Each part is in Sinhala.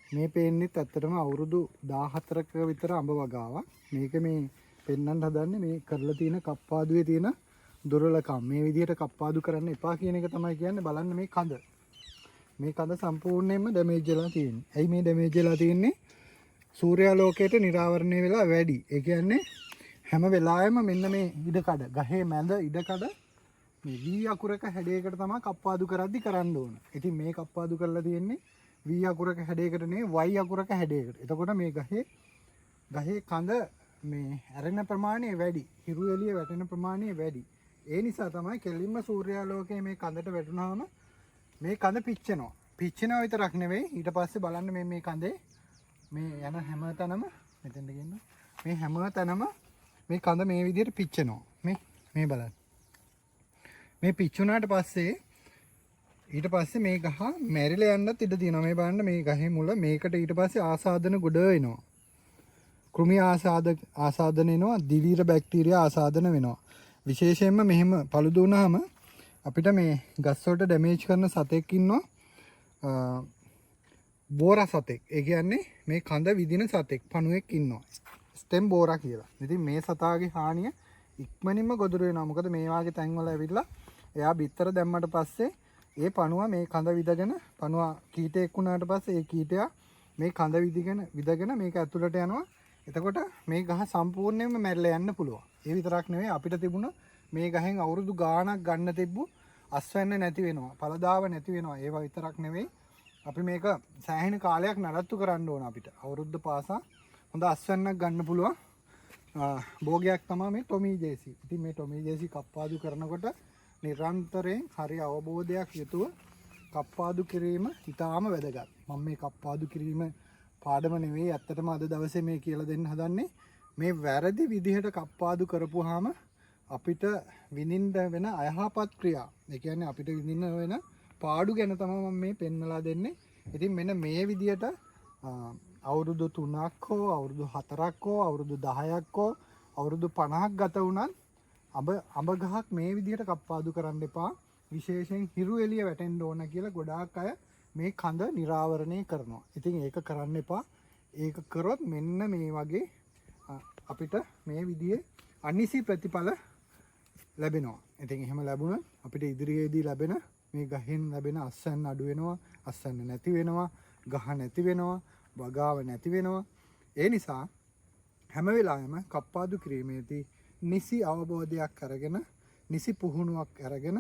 මේ පේන්නෙත් ඇත්තටම අවුරුදු 14ක විතර අඹ වගාවක්. මේක මේ පෙන්වන්න හදන්නේ මේ කරලා තියෙන කප්පාදුවේ තියෙන දුර්වලකම්. මේ විදිහට කප්පාදු කරන්න එපා කියන එක තමයි කියන්නේ. බලන්න මේ කඳ. මේ කඳ සම්පූර්ණයෙන්ම ඩැමේජ් වෙලා තියෙන්නේ. ඇයි මේ ඩැමේජ් වෙලා තියෙන්නේ? සූර්යාලෝකයට නිරාවරණය වෙලා වැඩි. ඒ කියන්නේ හැම වෙලාවෙම මෙන්න මේ ඉඩකඩ ගහේ මැද ඉඩකඩ මේ V අකුරක හැඩයකට තමයි කප්පාදු කරද්දි කරන්න ඕන. ඉතින් මේ කප්පාදු කරලා තියෙන්නේ V අකුරක හැඩයකට නෙවෙයි Y අකුරක හැඩයකට. එතකොට මේ ගහේ කඳ මේ ඇරෙන ප්‍රමාණය වැඩි. හිරු එළිය වැටෙන ප්‍රමාණය වැඩි. ඒ නිසා තමයි කෙලින්ම සූර්යාලෝකයේ මේ කඳට වැටුනහම මේ කඳ පිච්චෙනවා. පිච්චෙනවා විතරක් නෙවෙයි ඊට පස්සේ බලන්න මේ කඳේ මේ යන හැම තැනම මෙතෙන්ට ගෙන්න. මේ හැම තැනම මේ කඳ මේ විදිහට පිච්චෙනවා. මේ බලන්න. මේ පිච්චුණාට පස්සේ ඊට පස්සේ මේ ගහ මැරිලා යන්නත් ඉඩ තියෙනවා. මේ බලන්න මේ ගහේ මුල මේකට ඊට පස්සේ ආසාදන ගොඩ එනවා. කෘමි ආසාදන එනවා. දිලීර බැක්ටීරියා ආසාදන වෙනවා. විශේෂයෙන්ම මෙහෙම paludu වුණාම අපිට මේ ගස් වලට ඩැමේජ් කරන සතෙක් ඉන්නවා. බෝරා සතෙක්. ඒ කියන්නේ මේ කඳ විදින සතෙක් පණුවෙක් ඉන්නවා. ස්ටෙම් බෝරා කියලා. ඉතින් මේ සතාගේ හානිය ඉක්මනින්ම ගොදුරු වෙනවා. මොකද මේ වාගේ තැන්වල ඇවිල්ලා එයා බිත්තර දැම්මට පස්සේ ඒ පණුවා මේ කඳ විදගෙන පණුවා කීටයක් වුණාට පස්සේ ඒ කීටයා මේ කඳ විදගෙන මේක ඇතුළට යනවා. එතකොට මේ ගහ සම්පූර්ණයෙන්ම මැරිලා යන්න පුළුවන්. ඒ විතරක් නෙවෙයි අපිට තිබුණ මේ ගහෙන් අවුරුදු ගාණක් ගන්න තිබ්බු අස්වැන්න නැති වෙනවා. පළදාව නැති වෙනවා. ඒවා විතරක් නෙවෙයි අපි මේක සෑහෙන කාලයක් නඩත්තු කරන්න ඕන අපිට. අවුරුද්ද පාසා හොඳ අස්වැන්නක් ගන්න පුළුවන් භෝගයක් තමයි මේ ටොමී ජේසි. ඉතින් මේ ටොමී ජේසි කප්පාදු කරනකොට නිරන්තරයෙන් හරි අවබෝධයක් යුතුව කප්පාදු කිරීම ඉතාම වැදගත්. මම මේ කප්පාදු කිරීම පාඩම නෙවෙයි ඇත්තටම අද දවසේ මේ කියලා දෙන්න හදන්නේ. මේ වැරදි විදිහට කප්පාදු කරපුවාම අපිට විඳින්න වෙන අයහපත් ක්‍රියා. ඒ කියන්නේ අපිට විඳින්න වෙන පාඩු ගැන තමයි මම මේ පෙන්වලා දෙන්නේ. ඉතින් මෙන්න මේ විදිහට අවුරුදු 3ක් හෝ අවුරුදු 4ක් හෝ අවුරුදු 10ක් හෝ අවුරුදු 50ක් ගත වුණත් අඹ ගහක් මේ විදිහට කප්පාදු කරන්න එපා. විශේෂයෙන් හිරු එළිය වැටෙන්න ඕන කියලා ගොඩාක් අය මේ කඳ නිරාවරණය කරනවා. ඉතින් ඒක කරන්න එපා. ඒක කරොත් මෙන්න මේ වගේ අපිට මේ විදිහේ අනිසි ප්‍රතිඵල ලැබෙනවා. ඉතින් එහෙම ලැබුණොත් අපිට ඉදිරියේදී ලැබෙන මේ ගහෙන් ලැබෙන අස්වැන්න අඩු වෙනවා, අස්වැන්න නැති වෙනවා, ගහ නැති වෙනවා, වගාව නැති වෙනවා. ඒ නිසා හැම වෙලාවෙම කප්පාදු කිරීමේදී නිසි අවබෝධයක් අරගෙන, නිසි පුහුණුවක් අරගෙන,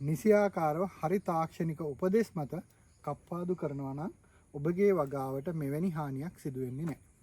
නිසියාකාරව හරි තාක්ෂණික උපදෙස් මත කප්පාදු කරනවා නම් ඔබගේ වගාවට මෙවැනි හානියක් සිදු වෙන්නේ නැහැ.